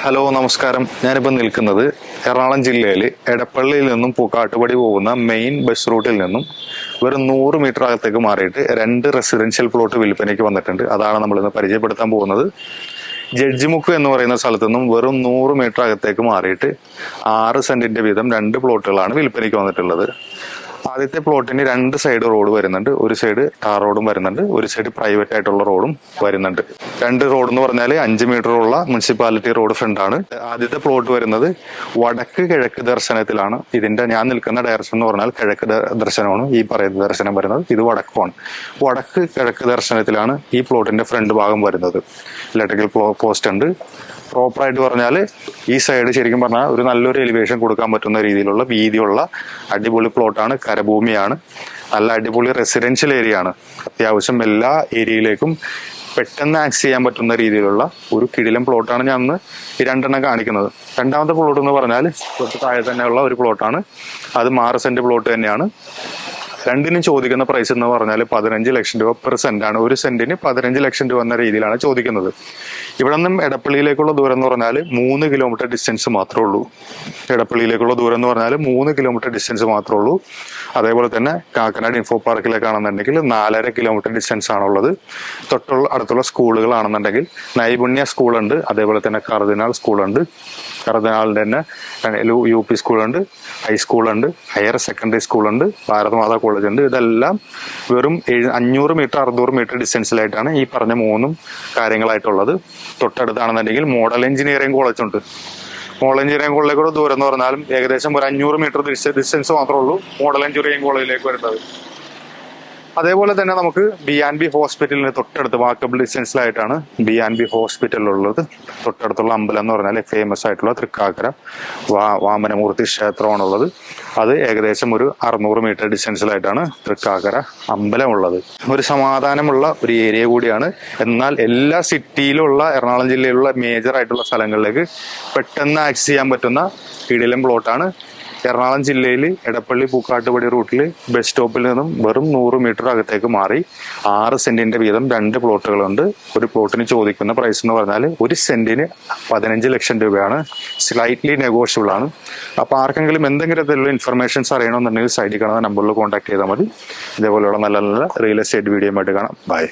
Hello നമസ്കാരം. ഞാനിപ്പോൾ നിൽക്കുന്നത് എറണാകുളം ജില്ലയിൽ എടപ്പള്ളിയിൽ നിന്നും പൂക്കാട്ടുപടി പോകുന്ന മെയിൻ ബസ് റൂട്ടിൽ നിന്നും വെറും 100 മീറ്റർ അകത്തേക്ക് മാറിയിട്ട് 2 റെസിഡൻഷ്യൽ പ്ലോട്ട് വിൽപ്പനയ്ക്ക് വന്നിട്ടുണ്ട്. അതാണ് നമ്മളിന്ന് പരിചയപ്പെടുത്താൻ പോകുന്നത്. ജഡ്ജിമുക്ക് എന്ന് പറയുന്ന സ്ഥലത്തു നിന്നും വെറും 100 മീറ്റർ അകത്തേക്ക് മാറിയിട്ട് 6 സെന്റിന്റെ വീതം 2 പ്ലോട്ടുകളാണ് വിൽപ്പനയ്ക്ക് വന്നിട്ടുള്ളത്. ആദ്യത്തെ പ്ലോട്ടിന് 2 സൈഡ് റോഡ് വരുന്നുണ്ട്. ഒരു സൈഡ് ടാർ റോഡും വരുന്നുണ്ട്, ഒരു സൈഡ് പ്രൈവറ്റ് ആയിട്ടുള്ള റോഡും വരുന്നുണ്ട്. 2 റോഡ് എന്ന് പറഞ്ഞാൽ 5 മീറ്ററുള്ള മുനിസിപ്പാലിറ്റി റോഡ് ഫ്രണ്ടാണ്. ആദ്യത്തെ പ്ലോട്ട് വരുന്നത് വടക്ക് കിഴക്ക് ദർശനത്തിലാണ്. ഞാൻ നിൽക്കുന്ന ഡയറക്ഷൻ എന്ന് പറഞ്ഞാൽ കിഴക്ക് ദർശനമാണ്. ഈ പറയുന്ന ദർശനം വരുന്നത് ഇത് വടക്കുമാണ്. വടക്ക് കിഴക്ക് ദർശനത്തിലാണ് ഈ പ്ലോട്ടിന്റെ ഫ്രണ്ട് ഭാഗം വരുന്നത്. ഇലക്ട്രിക്കൽ പോസ്റ്റ് ഉണ്ട്. പ്രോപ്പറായിട്ട് പറഞ്ഞാൽ ഈ സൈഡ് ശരിക്കും പറഞ്ഞാൽ ഒരു നല്ലൊരു എലിവേഷൻ കൊടുക്കാൻ പറ്റുന്ന രീതിയിലുള്ള വീതിയുള്ള അടിപൊളി പ്ലോട്ടാണ്. കരഭൂമിയാണ്. നല്ല അടിപൊളി റെസിഡൻഷ്യൽ ഏരിയ ആണ്. അത്യാവശ്യം എല്ലാ ഏരിയയിലേക്കും പെട്ടെന്ന് ആക്സസ് ചെയ്യാൻ പറ്റുന്ന രീതിയിലുള്ള ഒരു കിടിലം പ്ലോട്ടാണ് ഞാൻ ഇന്ന് ഈ 2 കാണിക്കുന്നത്. രണ്ടാമത്തെ പ്ലോട്ട് എന്ന് പറഞ്ഞാൽ തൊട്ട് താഴെ തന്നെയുള്ള ഒരു പ്ലോട്ടാണ്. അത് 6 സെന്റ് പ്ലോട്ട് തന്നെയാണ്. രണ്ടിനും ചോദിക്കുന്ന പ്രൈസ് എന്ന് പറഞ്ഞാൽ 15 ലക്ഷം രൂപ പെർ സെന്റാണ്. ഒരു സെന്റിന് 15 ലക്ഷം രൂപ എന്ന രീതിയിലാണ് ചോദിക്കുന്നത്. ഇവിടെ നിന്നും എടപ്പള്ളിയിലേക്കുള്ള ദൂരം എന്ന് പറഞ്ഞാൽ 3 കിലോമീറ്റർ ഡിസ്റ്റൻസ് മാത്രമേ ഉള്ളൂ. എടപ്പള്ളിയിലേക്കുള്ള ദൂരം എന്ന് പറഞ്ഞാൽ 3 കിലോമീറ്റർ ഡിസ്റ്റൻസ് മാത്രമേ ഉള്ളൂ. അതേപോലെ തന്നെ കാക്കനാട് ഇൻഫോ പാർക്കിലേക്കാണെന്നുണ്ടെങ്കിൽ 4.5 കിലോമീറ്റർ ഡിസ്റ്റൻസ് ആണുള്ളത്. അടുത്തുള്ള സ്കൂളുകളാണെന്നുണ്ടെങ്കിൽ നൈപുണ്യ സ്കൂളുണ്ട്, അതേപോലെ തന്നെ കർദിനാൾ സ്കൂളുണ്ട്. കർദിനാളിന്റെ തന്നെ UP സ്കൂളുണ്ട്, ഹൈസ്കൂളുണ്ട്, ഹയർ സെക്കൻഡറി സ്കൂളുണ്ട്, ഭാരതമാതാ കോളേജ് ഉണ്ട്. ഇതെല്ലാം വെറും 500 മീറ്റർ 600 മീറ്റർ ഡിസ്റ്റൻസിലായിട്ടാണ് ഈ പറഞ്ഞ 3 കാര്യങ്ങളായിട്ടുള്ളത്. തൊട്ടടുത്താണെന്നുണ്ടെങ്കിൽ മോഡൽ എഞ്ചിനീയറിംഗ് കോളേജ് ഉണ്ട്. മോഡൽ എഞ്ചിനീയറിംഗ് കോളേജിലേക്കുള്ള ദൂരം എന്ന് പറഞ്ഞാലും ഏകദേശം ഒരു 500 മീറ്റർ ഡിസ്റ്റൻസ് മാത്രമേ ഉള്ളൂ മോഡൽ എഞ്ചിനീയറിംഗ് കോളേജിലേക്ക് വരുന്നത്. അതേപോലെ തന്നെ നമുക്ക് B&B ഹോസ്പിറ്റലിന് തൊട്ടടുത്ത് വാക്കബിൾ ഡിസ്റ്റൻസിലായിട്ടാണ് B&B ഹോസ്പിറ്റൽ ഉള്ളത്. തൊട്ടടുത്തുള്ള അമ്പലം എന്ന് പറഞ്ഞാൽ ഫേമസ് ആയിട്ടുള്ള തൃക്കാക്കര വാമനമൂർത്തി ക്ഷേത്രമാണുള്ളത്. അത് ഏകദേശം ഒരു 600 മീറ്റർ ഡിസ്റ്റൻസിലായിട്ടാണ് തൃക്കാക്കര അമ്പലം ഉള്ളത്. ഒരു സമാധാനമുള്ള ഒരു ഏരിയ കൂടിയാണ്. എന്നാൽ എല്ലാ സിറ്റിയിലുള്ള എറണാകുളം ജില്ലയിലുള്ള മേജർ ആയിട്ടുള്ള സ്ഥലങ്ങളിലേക്ക് പെട്ടെന്ന് ആക്സസ് ചെയ്യാൻ പറ്റുന്ന കിടിലം പ്ലോട്ടാണ്. എറണാകുളം ജില്ലയിൽ എടപ്പള്ളി പൂക്കാട്ടുപടി റൂട്ടിൽ ബസ് സ്റ്റോപ്പിൽ നിന്നും വെറും 100 മീറ്റർ അകത്തേക്ക് മാറി 6 സെന്റിന്റെ വീതം 2 പ്ലോട്ടുകളുണ്ട്. ഒരു പ്ലോട്ടിന് ചോദിക്കുന്ന പ്രൈസ് എന്ന് പറഞ്ഞാൽ ഒരു സെന്റിന് 15 ലക്ഷം രൂപയാണ്. സ്ലൈറ്റ്ലി നെഗോഷ്യബിൾ ആണ്. അപ്പൊ ആർക്കെങ്കിലും എന്തെങ്കിലും തരത്തിലുള്ള ഇൻഫർമേഷൻസ് അറിയണമെന്നുണ്ടെങ്കിൽ സൈഡിൽ കാണുന്ന നമ്പറിൽ കോൺടാക്ട് ചെയ്താൽ മതി. ഇതേപോലെയുള്ള നല്ല നല്ല റിയൽ എസ്റ്റേറ്റ് വീഡിയോ ആയിട്ട് കാണാം. ബൈ.